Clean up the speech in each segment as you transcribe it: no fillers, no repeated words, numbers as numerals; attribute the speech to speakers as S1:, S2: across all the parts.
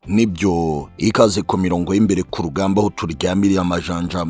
S1: Nibyo ikaze ku mirongo y'imbere ku rugamba aho turyamiriye amajanja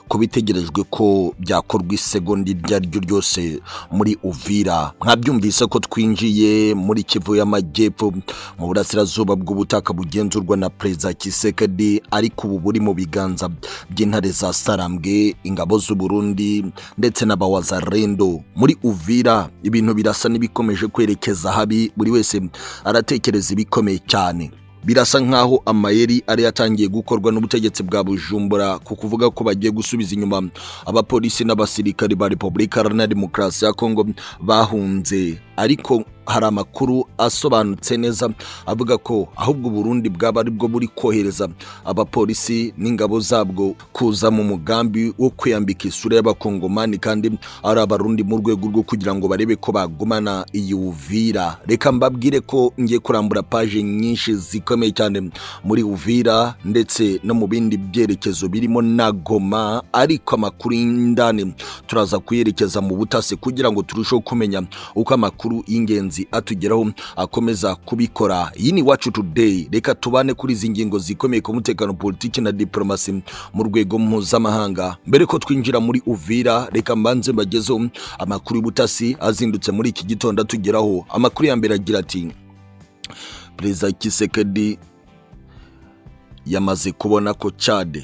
S1: ko bitegerejwe ko byakorwa isegonda iryo ari ryo ryose muri Uvira. Mwabyumvise ko twinjiye muri Kivu y'Amajyepfo mu burasirazuba bw'ubutaka bugenzurwa na Perezida Tshisekedi, ariko ubu buri mu biganza by'intare za Sarambwe, ingabo z'u Burundi ndetse n'abawazarendo. Muri Uvira ibintu birasa n'ibikomeje kwerekeza habi, buri wese aratekereza ibikomeye cyane. Birasa nkaho amayeri ari yatangiye gukorwa n'ubutegetsi bwa Bujumbura ku kuvuga ko bagiye gusubiza inyuma abapolisi n'abasirikari ba Repubulika Iharanira Demokarasi ya Kongo bahunze, ariko hari amakuru asobanutse neza avuga ko ahubwo Burundi bwaba ari bwo buri kohereza abapolisi n'ingabo zabwo kuza mu mugambi wo kwiyambika isura y'abakongomani, kandi ari abarundi mu rwego rwo kugira ngo barebe ko bagumana iyi Uvira. Reka mbabwire ko ngiye kurambura page nyinshi zikomeye cyane muri Uvira ndetse no mu bindi byerekezo birimo na Goma, ariko amakuru y'indani turaza kuyerekeza mu butasi kugira ngo turusheho kumenya uko amakuru y'ingenzi atugeraho akomeza kubikora. Iyi ni Iwacu Today. Reka tubane kuri izi ngingo zikomeye ku mutekano, politiki na diplomasi mu rwego mpuzamahanga. Mbere ko twinjira muri Uvira, reka mbanze mbagezeho amakuru y'ubutasi azindutse muri iki gitondo atugeraho. Amakuru ya mbere agira ati: Perezida Tshisekedi yamaze kubona ko Chad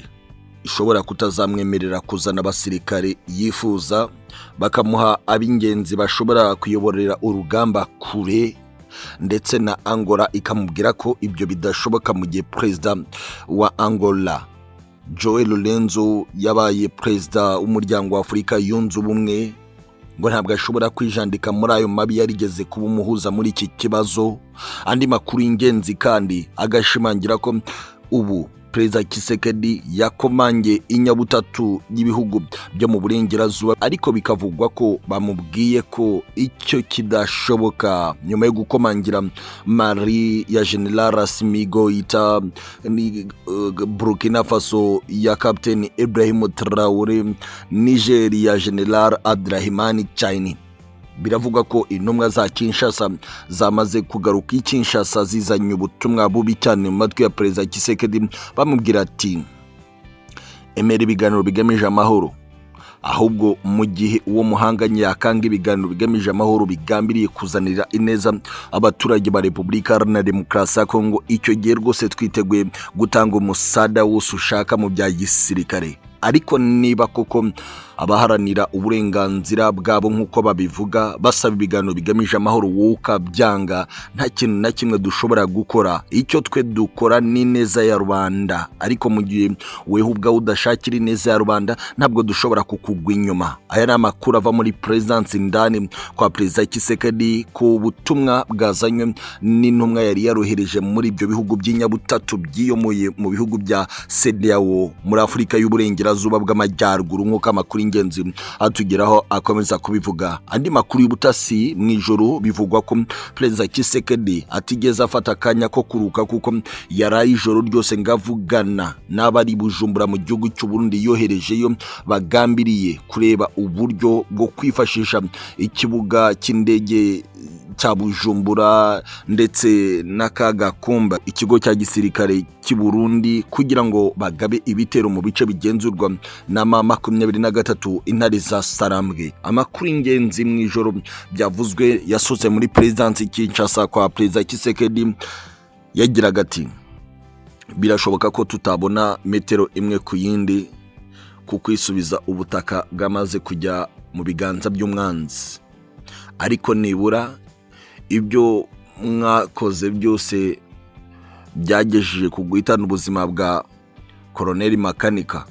S1: ishobora kutazamwemerera kuzana abasirikare yifuza, bakamuha ab'ingenzi bashobora kuyoborera urugamba kure, ndetse na Angola ikamubwira ko ibyo bidashoboka mu gihe perezida wa Angola João Lourenço yabaye perezida w'umuryango wa Afurika yunze ubumwe, ngo ntabwo ashobora kwijandika muri ayo mabi yarigeze kuba umuhuza muri iki kibazo. Andi makuru y'ingenzi kandi agashimangira ko ubu Perezida Tshisekedi yakomange inyabutatu y'ibihugu byo mu burengerazuba, ariko bikavugwa ko bamubwiye ko icyo kidashoboka nyuma yo gukomangira Mali ya General Assimi Goïta, Burkina Faso ya Captain Ibrahim Traoré, Niger ya General Abdurahmani Chani. Biravuga ko intumwa za Kinshasa zamaze kugaruka i Kinshasa zizanye ubutumwa bubi cyane mu matwi ya Perezida Tshisekedi, bamubwira ati: emera ibiganiro bigamije amahoro, ahubwo mu gihe uwo muhanganye yakanga ibiganiro bigamije amahoro bigambiriye kuzanira ineza abaturage ba Repubulika Iharanira Demokarasi ya Kongo, icyo gihe rwose twiteguye gutanga umusada wose ushaka mu bya gisirikare. Ariko niba koko abaharanira uburenganzira bwabo nk'uko babivuga basaba ibiganiro bigamije amahoro, wowe ukabyanga, nta kintu na kimwe dushobora gukora. Icyo twe dukora ni neza ya rubanda, ariko mu gihe wewe ubwawe udashakira ineza ya rubanda ntabwo dushobora kukugwa inyuma. Aya ni amakuru ava muri Presidence ndani kwa Perezida Tshisekedi ku butumwa bwazanywe n'intumwa yari yarohereje muri ibyo bihugu by'inyabutatu byiyomoye mu bihugu bya CEDEAO muri Afurika y'Uburengerazuba bw'Amajyaruguru, nk'uko amakuru ingenzi atugeraho akomeza kubivuga. Andi makuru y'ubutasi mu ijoro bivugwa ko Perezida Tshisekedi atigeze afata akanya ko kuruka, kuko yaraye ijoro ryose ngavugana n'abari Bujumbura mu gihugu cy'u Burundi yoherejeyo, bagambiriye kureba uburyo bwo kwifashisha ikibuga cy'indege cya Bujumbura ndetse n'Akagakumba, ikigo cya gisirikare cy'i Burundi, kugira ngo bagabe ibitero mu bice bigenzurwa na M23 intare za Sarambwe. Amakuru y'ingenzi mu ijoro byavuzwe yasoze muri Presidence Kinshasa kwa Perezida Tshisekedi yagiraga ati: birashoboka ko tutabona metero imwe ku yindi ku kwisubiza ubutaka bwamaze kujya mu biganza by'umwanzi, ariko nibura ibyo mwakoze byose byagejeje ku guhitana ubuzima bwa Colonel Makanika.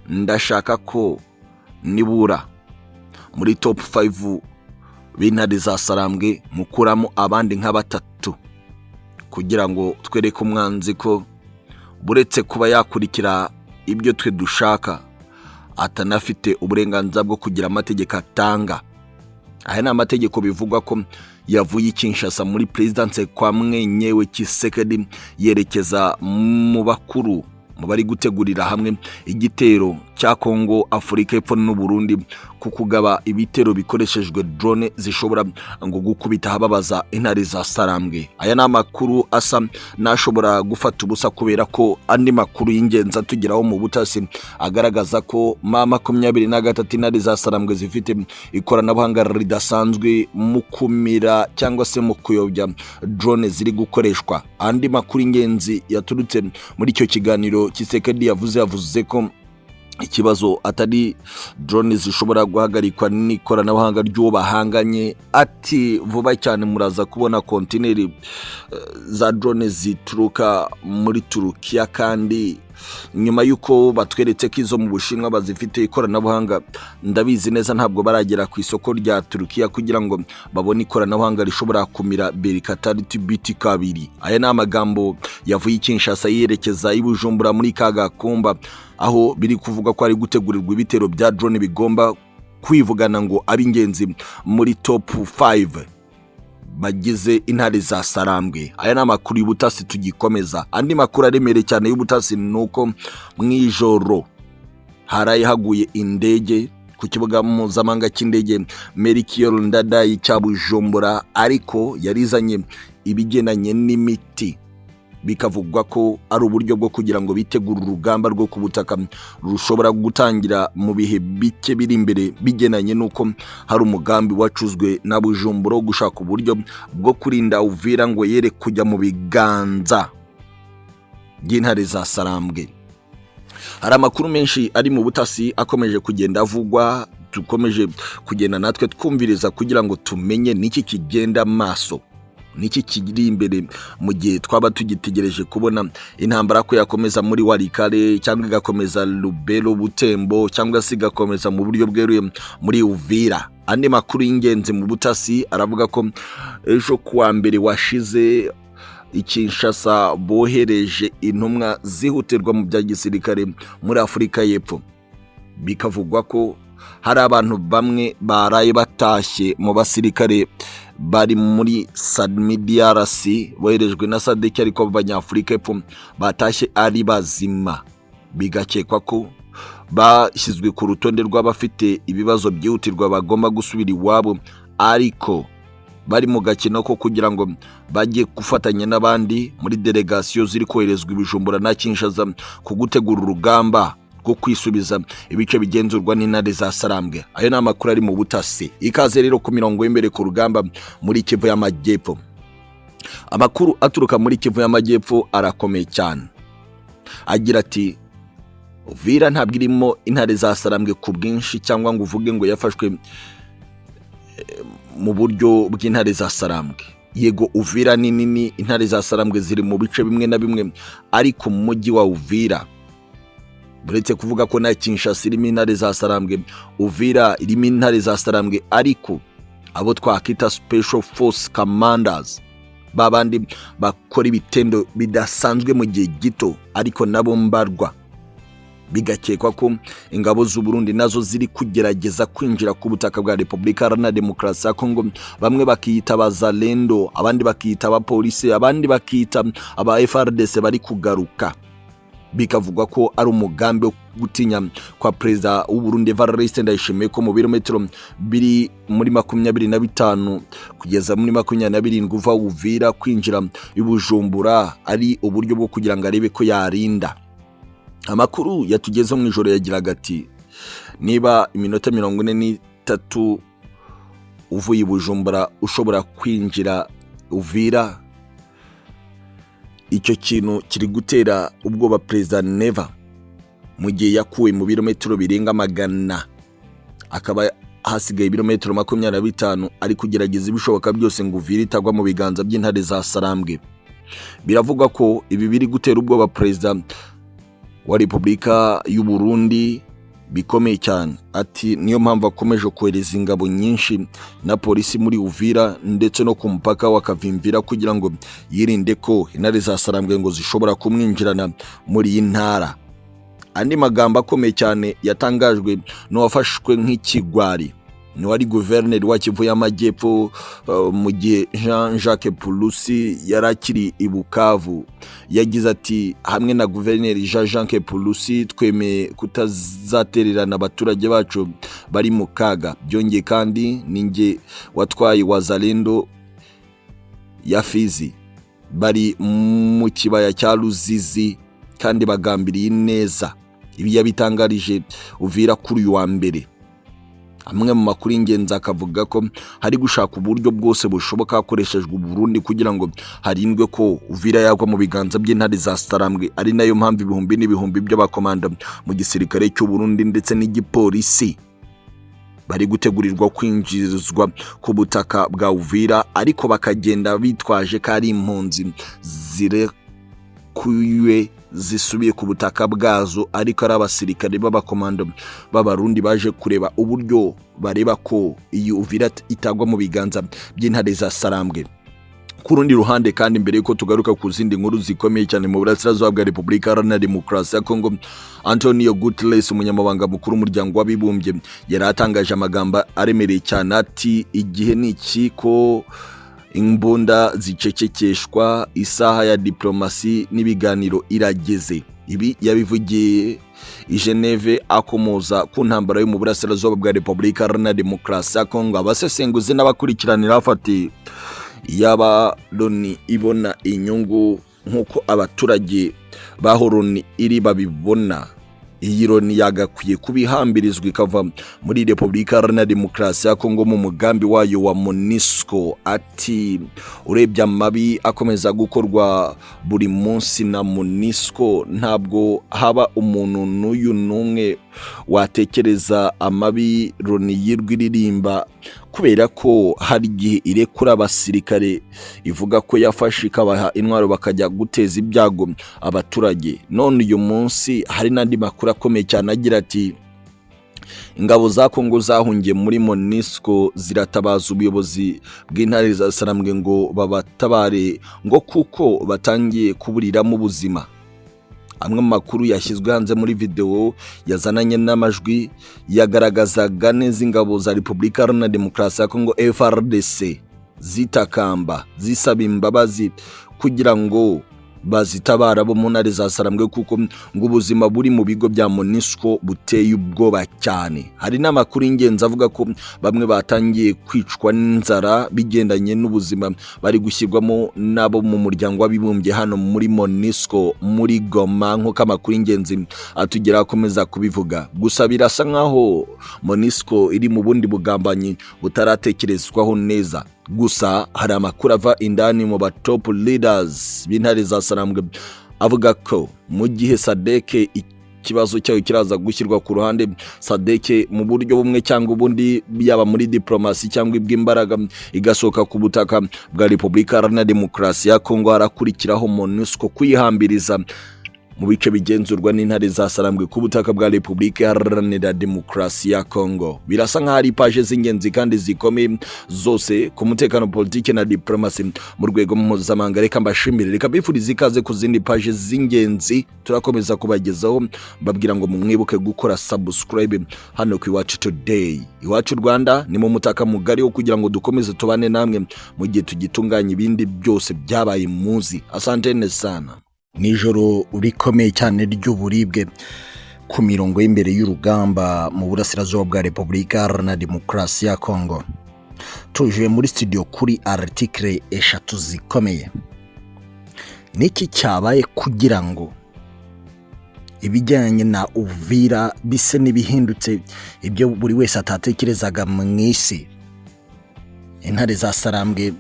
S1: Ndashaka ko nibura muri top 5 b'intare za Sarambwe mukuramo abandi nka batatu, kugira ngo twereke umwanzi ko buretse kuba yakurikira ibyo twe dushaka, atanafite uburenganzira bwo kugira amategeko atanga. Aya ni amategeko bivugwa ko yavuye i Kinshasa muri Presidence kwa mwenyewe Tshisekedi yerekeza mu bakuru mu bari gutegurira hamwe igitero cya Kongo, Afurika y'Epfo n'u Burundi ku kugaba ibitero bikoreshejwe drone zishobora ngo gukubita hababaza intare za Sarambwe. Aya ni amakuru asa nashobora gufata ubusa kubera ko andi makuru y'ingenzi atugeraho mu butasi agaragaza ko M23 intare za Sarambwe zifite ikoranabuhanga ridasanzwe mu kumira cyangwa se mu kuyobya drone ziri gukoreshwa. Andi makuru y'ingenzi yaturutse muri icyo kiganiro Tshisekedi yavuze ko ikibazo atari drone zishobora guhagarikwa n'ikoranabuhanga ry'uwo bahanganye, ati vuba cyane muraza kubona kontineri za drone zituruka muri Turukiya, kandi nyuma yuko batweretse ko izo mu Bushinwa bazifite ikoranabuhanga, ndabizi neza ntabwo baragera ku isoko rya Turukiya kugira ngo babone ikoranabuhanga rishobora kumira Berkatari biti kabiri. Aya ni amagambo yavuye Kinshasa yerekeza i Bujumbura muri Kagakumba, aho biri kuvuga ko ari gutegurirwa ibitero bya drone bigomba kwivugana ngo ab'ingenzi muri top 5 bagize intare za Sarambwe. Aya ni amakuru y'ubutasi tugikomeza. Andi makuru aremereye cyane y'ubutasi nuko mwijoro haraye haguye indege ku kibuga mpuzamahanga cy'indege Melchior Ndadaye cya Bujumbura, ariko yarizanye ibigenanye n'imiti. Bikavugwa ko ari uburyo bwo kugira ngo bitegure urugamba rwo ku butaka rushobora gutangira mu bihe bike biri imbere, bigenanye nuko hari umugambi wacuzwe na Bujumbura wo gushaka uburyo bwo kurinda Uvira ngo yere kujya mu biganza by'intare za Sarambwe. Hari amakuru menshi ari mu butasi akomeje kugenda avugwa, dukomeje kugenda natwe twumviriza kugira ngo tumenye niki kigenda maso, niki kiri imbere mu gihe twaba tugitegereje kubona intambara ko yakomeza muri Walikale cyangwa igakomeza Lubero, Butembo cyangwa se igakomeza mu buryo bweruye muri Uvira. Andi makuru y'ingenzi mu butasi aravuga ko ejo kuwa mbere washize Kinshasa bohereje intumwa zihutirwa mu bya gisirikare muri Afurika y'Epfo. Bikavugwa ko hari abantu bamwe baraye batashye mu basirikare bari muri SADMIDRC boherejwe na SADC, ariko abanyafurika y'Epfo batashye ari bazima. Bigakekwa ko bashyizwe ku rutonde rw'abafite ibibazo byihutirwa bagomba gusubira iwabo, ariko bari mu gakino ko kugira ngo bajye gufatanya n'abandi muri delegasiyo ziri koherezwa i Bujumbura na Kinshasa ku gutegura urugamba rwo kwisubiza ibice bigenzurwa n'intare za Sarambwe. Ayo ni amakuru ari mu butasi. Ikaze rero ku mirongo y'imbere ku rugamba muri Kivu y'Amajyepfo. Amakuru aturuka muri Kivu y'Amajyepfo arakomeye cyane. Agira ati Uvira ntabwo irimo intare za Sarambwe ku bwinshi, cyangwa ngo uvuge ngo yafashwe mu buryo bw'intare za Sarambwe. Yego Uvira ni nini, intare za Sarambwe ziri mu bice bimwe na bimwe, ariko mu mujyi wa Uvira buretse kuvuga ko na Kinshasa irimo intare za Sarambwe, Uvira irimo intare za Sarambwe, ariko abo twakita special force commanders, babandi bakora ibitendo bidasanzwe mu gihe gito, ariko nabo mbarwa. Bigakekwa ko ingabo z'u Burundi nazo ziri kugerageza kwinjira ku butaka bwa Repubulika Iharanira Demokarasi ya Kongo, bamwe bakiyita abazalendo, abandi bakiyita abapolisi, abandi bakiyita aba FRDC bari kugaruka. Bikavugwa ko ari umugambi wo gutinya kwa Perezida w'u Burundi Evariste Ndayishimiye ko mu birometero biri muri 25 kugeza muri 27 uva Uvira kwinjira i Bujumbura ari uburyo bwo kugira ngo arebe ko yarinda. Amakuru yatugeze mu ijoro yagiraga ati niba iminota 43 uvuye i Bujumbura ushobora kwinjira Uvira, icyo kintu kiri gutera ubwoba Perezida Neva mu gihe yakuwe mu birometero birenga 100, akaba hasigaye ibirometero 25, ari kugerageza ibishoboka byose ngo Uvira itagwa mu biganza by'intare za Sarambwe. Biravugwa ko ibi biri gutera ubwoba Perezida wa Repubulika y'u Burundi bikomeye cyane. Ati niyo mpamvu akomeje kohereza ingabo nyinshi na polisi muri Uvira ndetse no ku mupaka wa Kavimvira kugira ngo yirinde ko intare za Sarambwe ngo zishobora kumwinjirana muri iyi ntara. Andi magambo akomeye cyane yatangajwe n'uwafashwe nk'ikigwari ni wari guverineri wa Kivu y'Amajyepfo mu gihe Jean-Jacques Purusi yari akiri i Bukavu. Yagize ati hamwe na guverineri Jean-Jacques Purusi twemeye kutazatererana abaturage bacu bari mu kaga. Byongeye kandi ninjye watwaye Wazalendo ya Fizi bari mu kibaya cya Ruzizi kandi bagambiriye neza. Ibi yabitangarije Uvira kuri uyu wa mbere. Amwe mu makuru y'ingenzi akavuga ko hari gushaka uburyo bwose bushoboka hakoreshejwe Burundi kugira ngo harindwe ko Uvira yagwa mu biganza by'intare za Sarambwe, ari nayo mpamvu ibihumbi n'ibihumbi by'abakomanda mu gisirikare cy'u Burundi ndetse n'igipolisi bari gutegurirwa kwinjizwa ku butaka bwa Uvira, ariko bakagenda bitwaje ko ari impunzi zirekuwe zisubiye ku butaka bwazo, ariko ari abasirikare b'abakomando b'Abarundi baje kureba uburyo bareba ko iyi Uvira itagwa mu biganza by'intare za Sarambwe. Ku rundi ruhande kandi mbere yuko tugaruka ku zindi nkuru zikomeye cyane mu burasirazuba bwa Repubulika Iharanira Demokarasi ya Kongo, Antonio Guterres, umunyamabanga mukuru w'umuryango w'abibumbye, yari atangaje amagambo aremereye cyane ati igihe ni iki ko imbunda zicecekeshwa, isaha ya diplomasi n'ibiganiro irageze. Ibi yabivugiye i Geneve akomoza ku ntambara yo mu burasirazuba bwa Repubulika Iharanira Demokarasi ya Kongo. Abasesenguzi n'abakurikiranira bafati yaba Loni ibona inyungu nk'uko abaturage baho Loni iri babibona, iyi Loni yagakwiye kubihambirizwa ikava muri Repubulika Iharanira Demokarasi ya Kongo mu mugambi wayo wa MONUSCO. Ati urebye amabi akomeza gukorwa buri munsi na MONUSCO, ntabwo haba umuntu n'uyu n'umwe watekereza amabi Loni yirwa iririmba, kubera ko hari igihe irekura abasirikare ivuga ko yafashe ikabaha intwaro bakajya guteza ibyago abaturage. None uyu munsi hari n'andi makuru akomeye cyane agira ati ingabo za Kongo zahungiye muri MONUSCO ziratabaza ubuyobozi bw'intare za Sarambwe ngo babatabare, ngo kuko batangiye kuburiramo ubuzima. Amwe mu makuru yashyizwe hanze muri video yazananye n'amajwi yagaragazaga neza ingabo za Repubulika Iharanira Demokarasi ya Kongo FARDC zitakamba zisaba imbabazi kugira ngo bazitabara bo mu ntare za Sarambwe, kuko ngo ubuzima buri mu bigo bya MONUSCO buteye ubwoba cyane. Hari n'amakuru y'ingenzi avuga ko bamwe batangiye kwicwa n'inzara bigendanye n'ubuzima bari gushyirwamo nabo mu muryango w'abibumbye hano muri MONUSCO muri Goma, nk'uko amakuru y'ingenzi atugera akomeza kubivuga. Gusa birasa nkaho MONUSCO iri mu bundi bugambanyi butaratekerezwaho neza. Gusa hari amakuru ava indani mu ba top leaders b'intare za Sarambwe avuga ko mu gihe SADC ikibazo cyayo kiraza gushyirwa ku ruhande, SADC mu buryo bumwe cyangwa ubundi, yaba muri diplomasi cyangwa ibw'imbaraga, igasohoka ku butaka bwa Repubulika Iharanira Demokarasi ya Kongo, harakurikiraho MONUSCO kwihambiriza mu bice bigenzurwa n'intare za Sarambwe ku butaka bwa Repubulika Iharanira Demokarasi ya Kongo. Birasa nk'aho ari paje z'ingenzi kandi zikomeye zose ku mutekano, politiki na diplomasi mu rwego mpuzamahanga. Reka mbashimire, reka bifurize ikaze ku zindi paje z'ingenzi turakomeza kubagezaho, babwira ngo mumwibuke gukora subscribe hano ku Iwacu Today. Iwacu Rwanda ni mu mutaka mugari wo kugira ngo dukomeze tubane namwe mu gihe tugitunganya ibindi byose byabaye muzi. Asantene sana. Nijoro rikomeye cyane ry'uburibwe ku mirongo y'imbere y'urugamba mu burasirazuba bwa Repubulika Iharanira Demokarasi ya Kongo. Tuje muri studio kuri article 3 zikomeye. Niki cyabaye kugira ngo ibijyanye na Uvira bise n'ibihindutse ibyo buri wese atatekerezaga mu isi? Intare za Sarambwe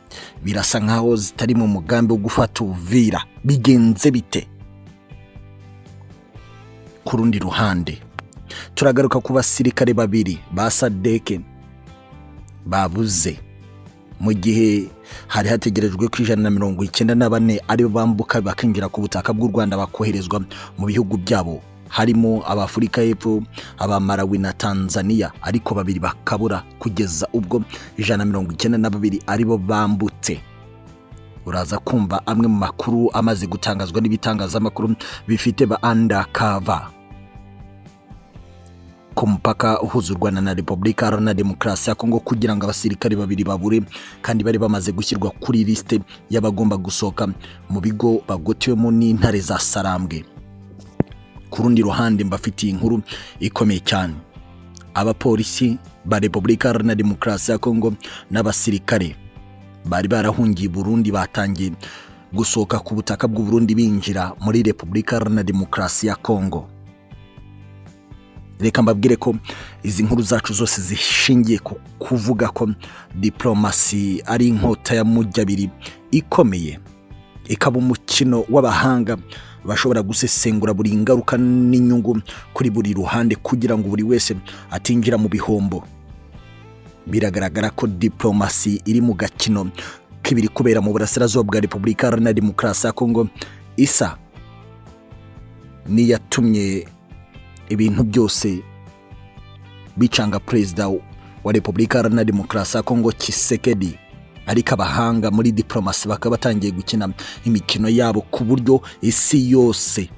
S1: birasa nkaho zitari mu mugambi wo gufata Uvira. Bigenze bite? Ku rundi ruhande turagaruka ku basirikare babiri ba SADC babuze mu gihe hari hategerejwe ko 194 ari bambuka bakinjira ku butaka bw'u Rwanda bakoherezwa mu bihugu byabo, harimo ab'Afurika y'Epfo, aba Malawi na Tanzania, ariko babiri bakabura kugeza ubwo 192 aribo bambutse. Uraza kumva amwe mu makuru amaze gutangazwa n'ibitangazamakuru bifite ba undercover ku mupaka uhuza u Rwanda na Repubulika Iharanira Demokarasi ya Kongo kugira ngo abasirikare babiri babure, kandi bari bamaze gushyirwa kuri liste y'abagomba gusohoka mu bigo bagotiwemo n'intare za Sarambwe. Ku rundi ruhande mbafitiye inkuru ikomeye cyane. Abapolisi ba Repubulika Iharanira Demokarasi ya Kongo n'abasirikare bari barahungiye Burundi batangiye gusohoka ku butaka bw'u Burundi binjira muri Repubulika Iharanira Demokarasi ya Kongo. Reka mbabwire ko izi nkuru zacu zose zishingiye ku kuvuga ko diplomasi ari inkota ya mujyabiri ikomeye, ikaba umukino w'abahanga bashobora gusesengura buri ingaruka n'inyungu kuri buri ruhande kugira ngo buri wese atinjira mu bihombo. Biragaragara ko diplomasi iri mu gakino kibiri kubera mu burasirazuba bwa Repubulika Iharanira Demokarasi ya Kongo isa niyatumye ibintu byose bicanga perezida wa Repubulika Iharanira Demokarasi ya Kongo Tshisekedi. Ariko abahanga muri diplomasi bakaba batangiye gukina imikino yabo ku buryo isi yose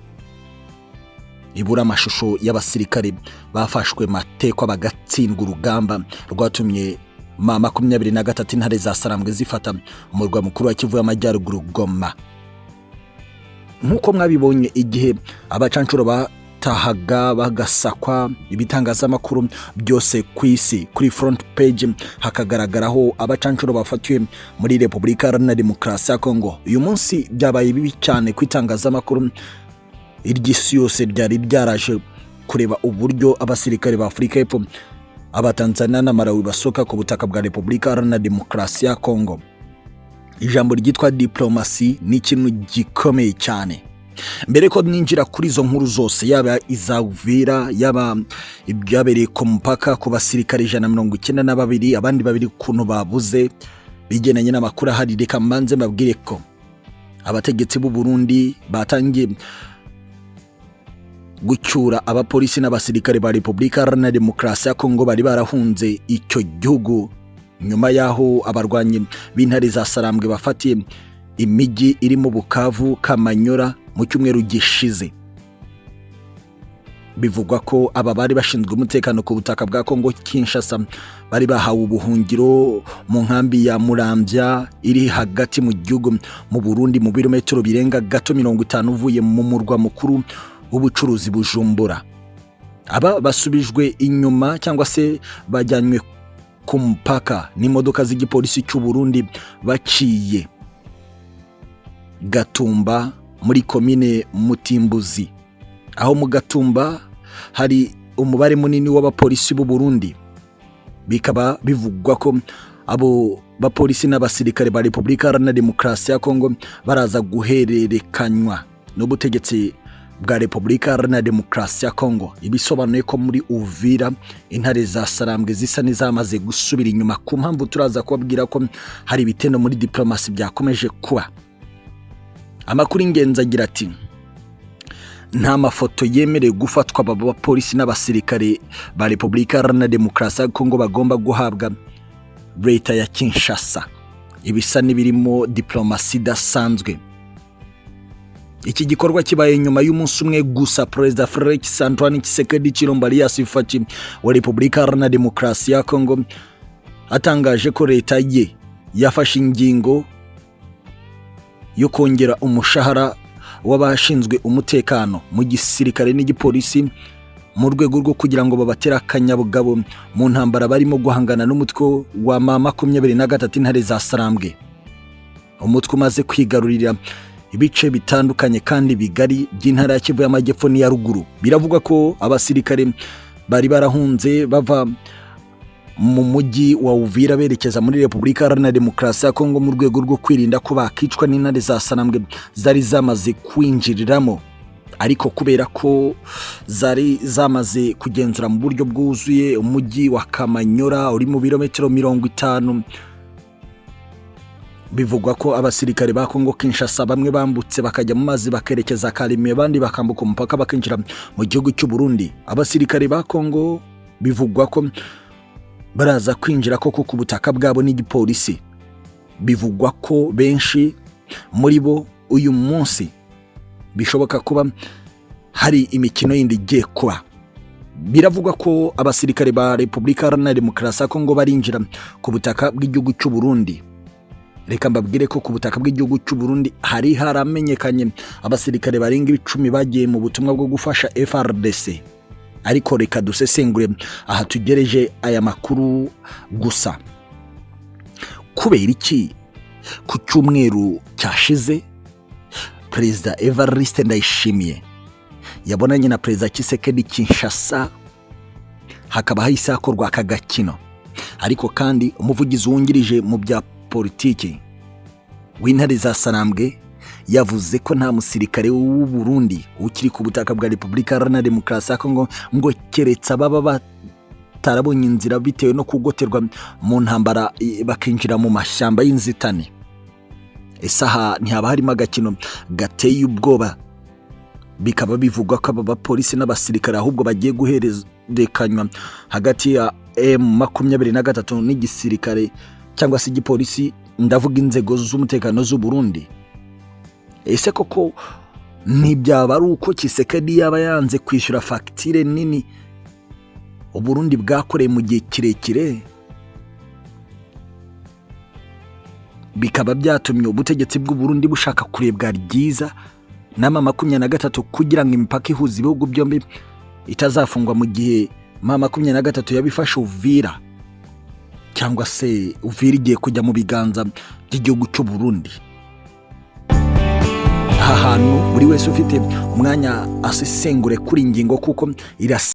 S1: ibura amashusho y'abasirikare bafashwe mateko bagatsindwa urugamba rwatumye 23 intare za Sarambwe zifata umurwa mukuru wa Kivu y'Amajyaruguru Goma. Nkuko mwabibonye igihe abacancuro batahaga bagasakwa, ibitangazamakuru byose ku isi kuri front page hakagaragaraho abacancuro bafatiwe muri Repubulika Iharanira Demokarasi ya Kongo. Uyu munsi byabaye bibi cyane ku itangazamakuru iry'isi yose ryari ryaraje kureba uburyo abasirikare ba Afurika y'Epfo, Abatanzania na Malawi basoka ku butaka bwa Repubulika Iharanira Demokarasi ya Kongo. Ijambo ryitwa diplomasi ni ikintu gikomeye cyane. Mbere ko ninjira kuri izo nkuru zose, yaba iza Uvira, yaba ibyabereye ku mupaka ku basirikare 192 abandi babiri kuntu babuze bigenanye n'amakuru ahari, reka mbanze mbabwire ko abategetsi b'u Burundi batangiye gucyura abapolisi n'abasirikare ba Repubulika Iharanira Demokarasi ya Kongo bari barahunze icyo gihugu nyuma yaho abarwanyi b'intare za Sarambwe bafatiye imijyi iri mu Bukavu, Kamanyora mu cyumweru gishize. Bivugwa ko aba bari bashinzwe umutekano ku butaka bwa Kongo Kinshasa bari bahawe ubuhungiro mu nkambi ya Muramvya iri hagati mu gihugu mu Burundi mu birometero birenga gato 50 uvuye mu murwa mukuru w'ubucuruzi Bujumbura. Aba basubijwe inyuma cyangwa se bajyanywe ku mpaka n'imodoka z'igipolisi cy'u Burundi baciye Gatumba muri komine Mutimbuzi. Aho mu Gatumba hari umubare munini w'abapolisi b'u Burundi, bikaba bivugwa ko abo bapolisi n'abasirikare ba Repubulika Iharanira Demokarasi ya Kongo baraza guhererekanywa n'ubutegetsi bwa Repubulika Iharanira Demokarasi ya Kongo. Ibisobanuye ko muri Uvira intare za Sarambwe zisa n'izamaze gusubira inyuma, ku mpamvu turaza kubabwira ko hari ibitendo muri diplomasi byakomeje kuba. Amakuru ingenzi agira ati nta mafoto yemereye gufatwa aba bapolisi n'abasirikare ba Repubulika Iharanira Demokarasi ya Kongo bagomba guhabwa leta ya Kinshasa. Ibisa n'ibirimo diplomasi idasanzwe. Iki gikorwa kibaye nyuma y'umunsi umwe gusa Perezida Felix Antoine Tshisekedi Tshilombo alias Faci wa Repubulika Iharanira Demokarasi ya Kongo atangaje ko leta ye yafashe ingingo yo kongera umushahara w'abashinzwe umutekano mu gisirikare n'igipolisi mu rwego rwo kugira ngo babatera akanyabugabo mu ntambara barimo guhangana n'umutwe wa 23 intare za Sarambwe. Umutwe umaze kwigarurira ibice bitandukanye kandi bigari by'intara ya Kivu y'Amajyepfo n'iya ruguru. Biravuga ko abasirikare bari barahunze bava mu mujyi wa Uvira berekeza muri Repubulika Iharanira Demokarasi ya Kongo mu rwego rwo kwirinda ko bakicwa n'intare za Sarambwe zari zamaze kwinjiriramo. Ariko kubera ko zari zamaze kugenzura mu buryo bwuzuye umujyi wa Kamanyora uri mu birometero 50, bivugwa ko abasirikare ba Kongo Kinshasa bamwe bambutse bakajya mu mazi bakerekeza Kalemie, abandi bakambuka umupaka bakinjira mu gihugu cy'u Burundi. Abasirikare ba Kongo bivugwa ko baraza kwinjira koko ku butaka bwabo n'igipolisi. Bivugwa ko benshi muri bo uyu munsi bishoboka kuba hari imikino yindi igiye kuba. biravugwa ko abasirikare ba Repubulika Iharanira Demokarasi ya Kongo barinjira ku butaka bw'igihugu cy'u Burundi. Reka mbabwire ko ku butaka bw'igihugu cy'u Burundi hari haramenyekanye abasirikare barenga 10 bagiye mu butumwa bwo gufasha FARDC. Ariko reka dusesengure aha tugereje aya makuru gusa. Kubera iki ku cyumweru cyashize Perezida Evariste Ndayishimiye yabonanye na Perezida Tshisekedi Kinshasa, hakaba hahise hakorwa aka gakino. Ariko kandi umuvugizi wungirije mu bya politiki w'Intare za Sarambwe yavuze ko nta musirikare w'u Burundi ukiri ku butaka bwa Repubulika Iharanira Demokarasi ya Kongo ngo keretse baba batarabonye inzira bitewe no kugoterwa mu ntambara bakinjira mu mashyamba y'inzitane. Esaha ntihaba harimo agakino gateye ubwoba, bikaba bivugwa ko aba polisi n'abasirikare ahubwo bagiye guhererekanywa hagati ya M23 n'igisirikare cyangwa se igipolisi, ndavuga inzego z'umutekano z'u Burundi. Ese koko ntibyaba ari uko Tshisekedi yaba yanze kwishyura fagitire nini u Burundi bwakoreye mu gihe kirekire, bikaba byatumye ubutegetsi bw'u Burundi bushaka kurebwa ryiza na M23 kugira ngo imipaka ihuza ibihugu byombi itazafungwa mu gihe M23 yabifashe Uvira, cyangwa se Uvira igiye kujya mu biganza by'igihugu cy'u Burundi. Aha hantu buri wese ufite umwanya asesengure kuri ingingo kuko